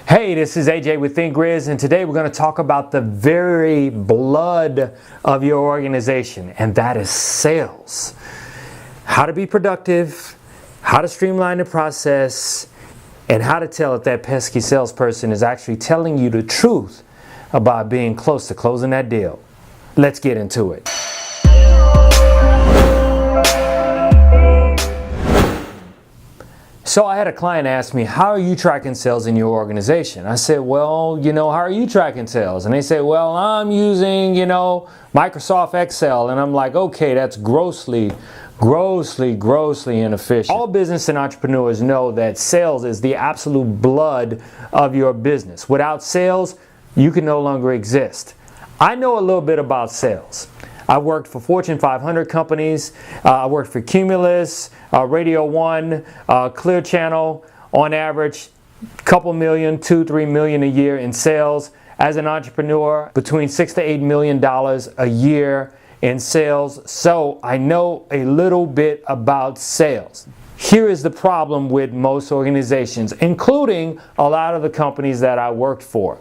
Hey, this is AJ with ThinkGrids, and today we're going to talk about the very blood of your organization, and that is sales. How to be productive, how to streamline the process, and how to tell if that pesky salesperson is actually telling you the truth about being close to closing that deal. Let's get into it. So I had a client ask me, how are you tracking sales in your organization? I said, well, how are you tracking sales? And they said, well, I'm using, Microsoft Excel. And I'm like, okay, that's grossly inefficient. All business and entrepreneurs know that sales is the absolute blood of your business. Without sales, you can no longer exist. I know a little bit about sales. I worked for Fortune 500 companies. I worked for Cumulus, Radio One, Clear Channel. On average, couple million, $2-3 million a year in sales. As an entrepreneur, between $6 to $8 million a year in sales. So I know a little bit about sales. Here is the problem with most organizations, including a lot of the companies that I worked for.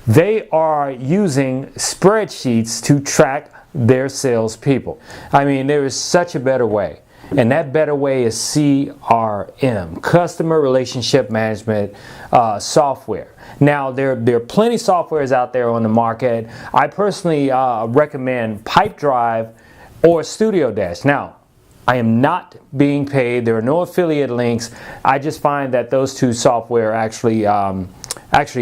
They are using spreadsheets to track their salespeople. I mean, there is such a better way, and that better way is CRM, Customer Relationship Management software. Now, there are plenty of softwares out there on the market. I personally recommend Pipedrive or Studio Dash. Now, I am not being paid. There are no affiliate links. I just find that those two software actually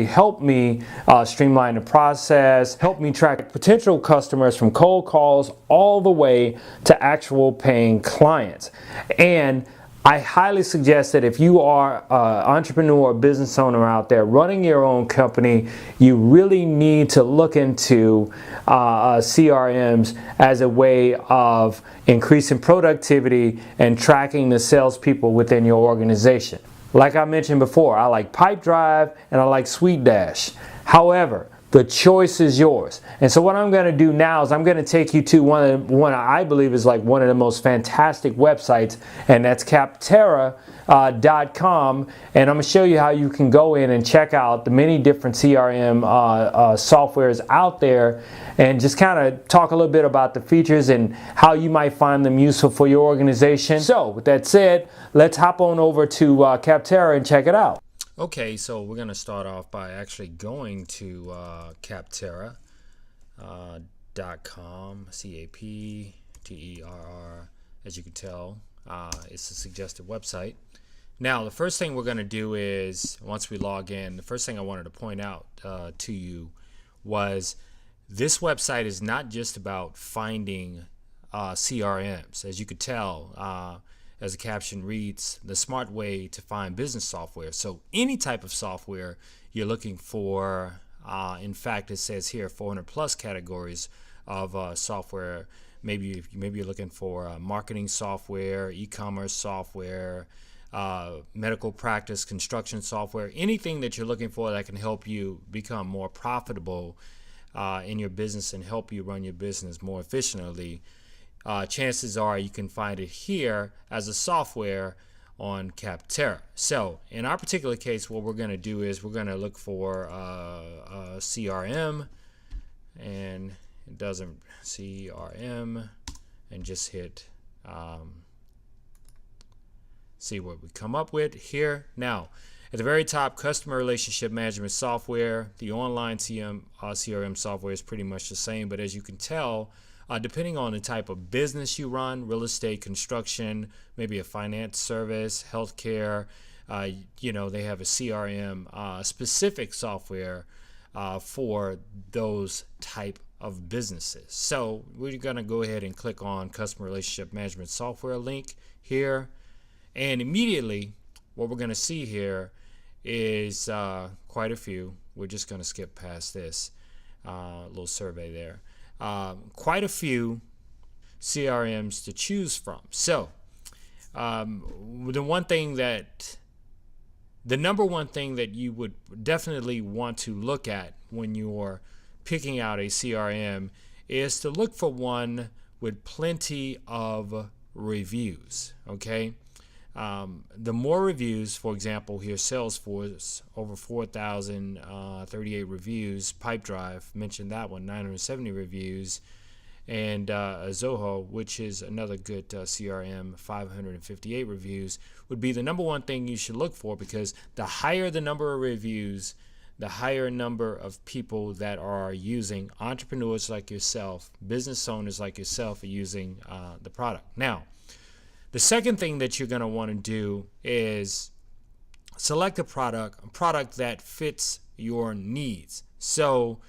help me streamline the process, help me track potential customers from cold calls all the way to actual paying clients. And I highly suggest that if you are an entrepreneur or business owner out there running your own company, you really need to look into CRMs as a way of increasing productivity and tracking the salespeople within your organization. Like I mentioned before, I like Pipedrive and I like SweetDash. However, the choice is yours. And so what I'm going to do now is I'm going to take you to one I believe is like one of the most fantastic websites, and that's Capterra.com. And I'm going to show you how you can go in and check out the many different CRM softwares out there, and just kind of talk a little bit about the features and how you might find them useful for your organization. So with that said, let's hop on over to Capterra and check it out. Okay, so we're going to start off by actually going to Capterra.com, CAPTERR. As you can tell, it's a suggested website. Now, the first thing we're going to do is, once we log in, the first thing I wanted to point out to you was this website is not just about finding CRMs. As you could tell, as the caption reads, the smart way to find business software. So any type of software you're looking for, in fact, it says here 400 plus categories of software. Maybe you're looking for marketing software, e-commerce software, medical practice, construction software, anything that you're looking for that can help you become more profitable in your business and help you run your business more efficiently. Chances are you can find it here as a software on Capterra. So in our particular case, what we're going to do is we're going to look for a CRM, and it doesn't CRM, and just hit see what we come up with here. Now, at the very top, customer relationship management software. The online CRM software is pretty much the same, but as you can tell, depending on the type of business you run, real estate, construction, maybe a finance service, healthcare, they have a CRM specific software for those type of businesses. So we're going to go ahead and click on customer relationship management software link here. And immediately what we're going to see here is quite a few. We're just going to skip past this little survey there. Quite a few CRMs to choose from. So the number one thing that you would definitely want to look at when you're picking out a CRM is to look for one with plenty of reviews. Okay, the more reviews, for example, here Salesforce, over 4,038 reviews. Pipedrive, mentioned that one, 970 reviews. And Zoho, which is another good CRM, 558 reviews, would be the number one thing you should look for, because the higher the number of reviews, the higher number of people that are using, entrepreneurs like yourself, business owners like yourself, are using the product. Now, the second thing that you're going to want to do is select a product that fits your needs. So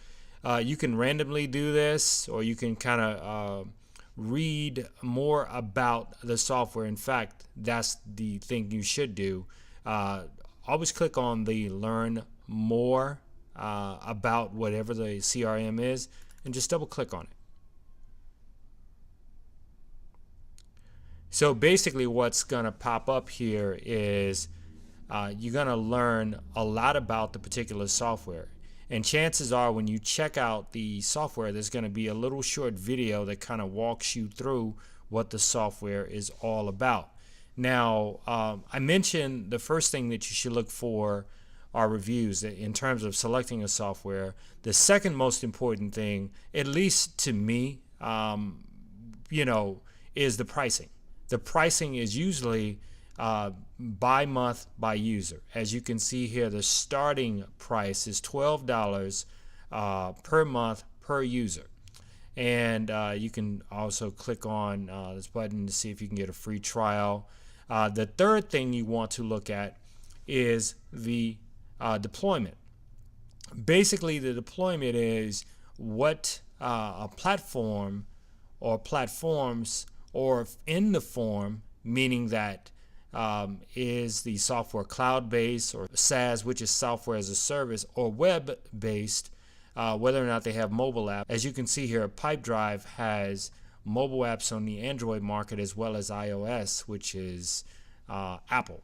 you can randomly do this, or you can kind of read more about the software. In fact, that's the thing you should do. Always click on the Learn More about whatever the CRM is, and just double click on it. So basically what's going to pop up here is you're going to learn a lot about the particular software. And chances are when you check out the software, there's going to be a little short video that kind of walks you through what the software is all about. Now, I mentioned the first thing that you should look for are reviews in terms of selecting a software. The second most important thing, at least to me, is the pricing. The pricing is usually by month, by user. As you can see here, the starting price is $12 per month per user. And you can also click on this button to see if you can get a free trial. The third thing you want to look at is the deployment. Basically, the deployment is what a platform or platforms, or in the form, meaning that is the software cloud-based or SaaS, which is software as a service, or web-based, whether or not they have mobile app. As you can see here, Pipedrive has mobile apps on the Android market as well as iOS, which is Apple.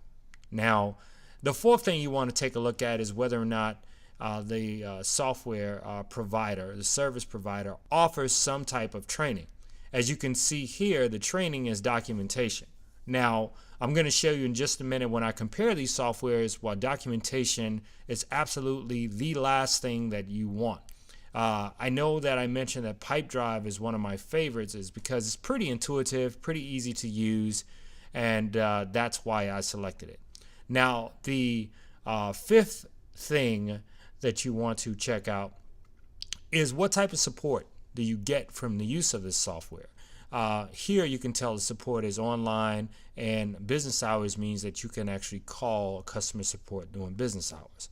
Now, the fourth thing you want to take a look at is whether or not the software provider, the service provider, offers some type of training. As you can see here, the training is documentation. Now, I'm going to show you in just a minute when I compare these softwares, while documentation is absolutely the last thing that you want. I know that I mentioned that Pipedrive is one of my favorites is because it's pretty intuitive, pretty easy to use, and that's why I selected it. Now, the fifth thing that you want to check out is what type of support do you get from the use of this software. Here you can tell the support is online, and business hours means that you can actually call customer support during business hours.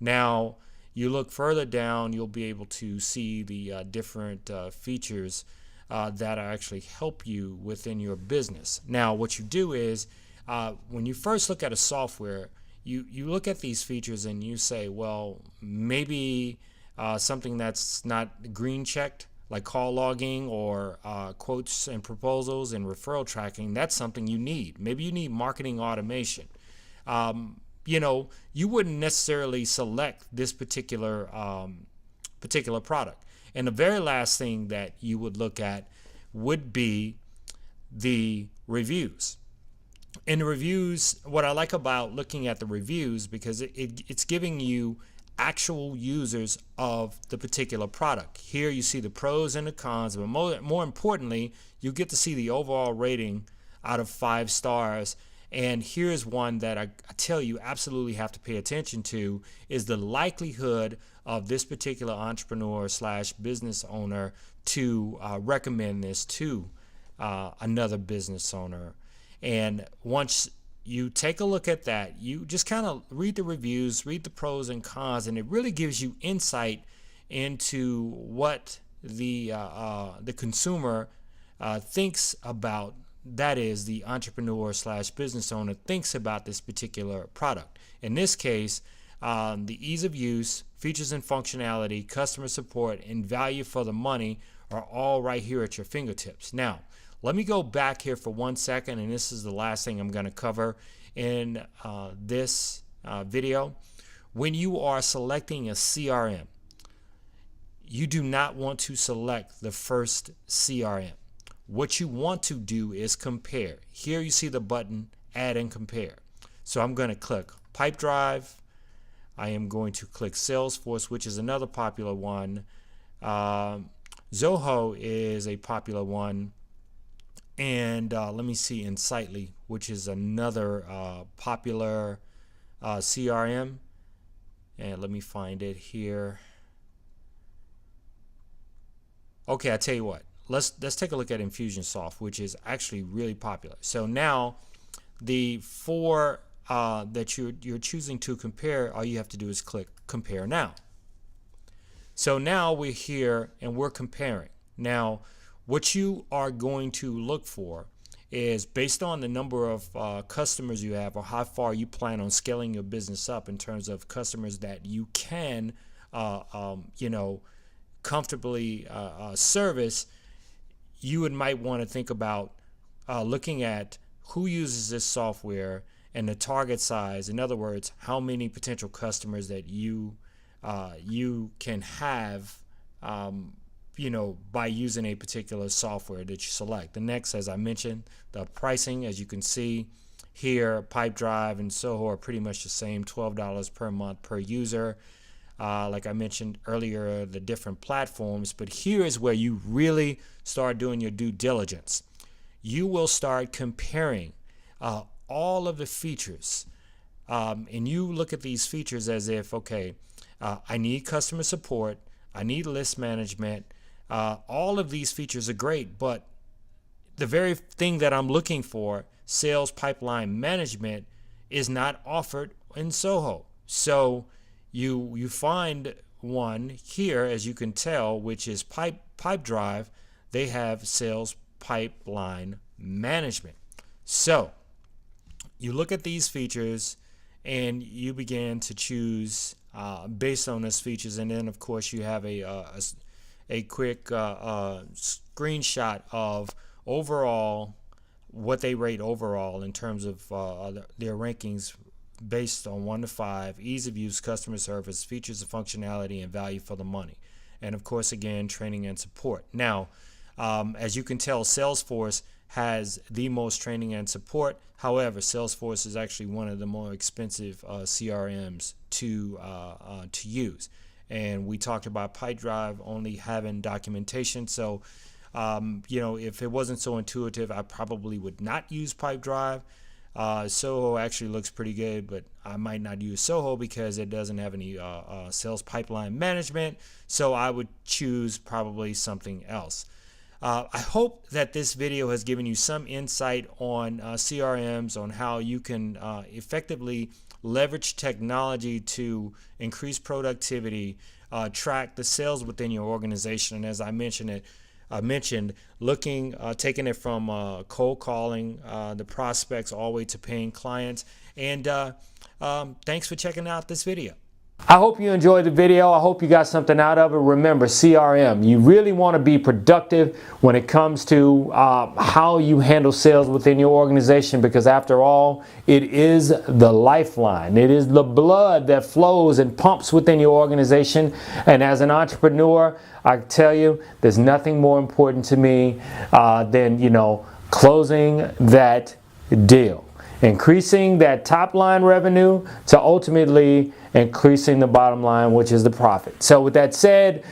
Now, you look further down, you'll be able to see the different features that actually help you within your business. Now, what you do is when you first look at a software, you look at these features and you say, well, maybe something that's not green checked, like call logging or quotes and proposals and referral tracking, that's something you need. Maybe you need marketing automation. You wouldn't necessarily select this particular product. And the very last thing that you would look at would be the reviews. In the reviews, what I like about looking at the reviews, because it's giving you actual users of the particular product. Here you see the pros and the cons, but more importantly, you get to see the overall rating out of 5 stars. And here's one that I tell you absolutely have to pay attention to, is the likelihood of this particular entrepreneur / business owner to recommend this to another business owner. And once you take a look at that, you just kind of read the reviews, read the pros and cons, and it really gives you insight into what the consumer thinks about, that is, the entrepreneur / business owner thinks about this particular product. In this case, the ease of use, features and functionality, customer support, and value for the money are all right here at your fingertips. Now, let me go back here for 1 second, and this is the last thing I'm going to cover in this video. When you are selecting a CRM, you do not want to select the first CRM. What you want to do is compare. Here you see the button add and compare. So I'm going to click Pipedrive. I am going to click Salesforce, which is another popular one. Zoho is a popular one. And let me see, Untitled, which is another popular CRM. And let me find it here. Okay, I tell you what. Let's take a look at Infusionsoft, which is actually really popular. So now the four that you're choosing to compare, all you have to do is click Compare Now. So now we're here and we're comparing. Now, what you are going to look for is based on the number of customers you have or how far you plan on scaling your business up in terms of customers that you can, comfortably service. You might want to think about looking at who uses this software and the target size. In other words, how many potential customers that you can have by using a particular software that you select. The next, as I mentioned, the pricing, as you can see here, Pipedrive and Zoho are pretty much the same, $12 per month per user. Like I mentioned earlier, the different platforms, but here is where you really start doing your due diligence. You will start comparing all of the features, and you look at these features as if, okay, I need customer support, I need list management. All of these features are great, but the very thing that I'm looking for, sales pipeline management, is not offered in Zoho. So you find one here, as you can tell, which is Pipedrive. They have sales pipeline management. So you look at these features and you begin to choose based on those features, and then of course you have a quick screenshot of overall what they rate overall in terms of their rankings based on 1 to 5, ease of use, customer service, features and functionality, and value for the money. And of course, again, training and support. Now, as you can tell, Salesforce has the most training and support. However, Salesforce is actually one of the more expensive CRMs to use. And we talked about Pipedrive only having documentation. So, if it wasn't so intuitive, I probably would not use Pipedrive. Zoho actually looks pretty good, but I might not use Zoho because it doesn't have any sales pipeline management. So I would choose probably something else. I hope that this video has given you some insight on CRMs, on how you can effectively leverage technology to increase productivity, track the sales within your organization. And as I mentioned, taking it from cold calling the prospects all the way to paying clients. And thanks for checking out this video. I hope you enjoyed the video. I hope you got something out of it. Remember, CRM, you really want to be productive when it comes to how you handle sales within your organization, because after all, it is the lifeline. It is the blood that flows and pumps within your organization. And as an entrepreneur, I tell you, there's nothing more important to me than, closing that deal. Increasing that top line revenue to ultimately increasing the bottom line, which is the profit. So with that said,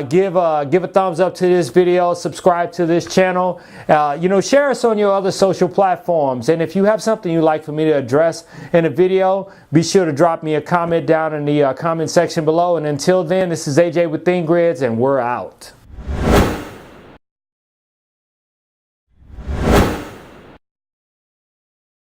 give a thumbs up to this video, subscribe to this channel, share us on your other social platforms. And if you have something you'd like for me to address in a video, be sure to drop me a comment down in the comment section below. And until then, this is AJ with ThinkGrids, and we're out.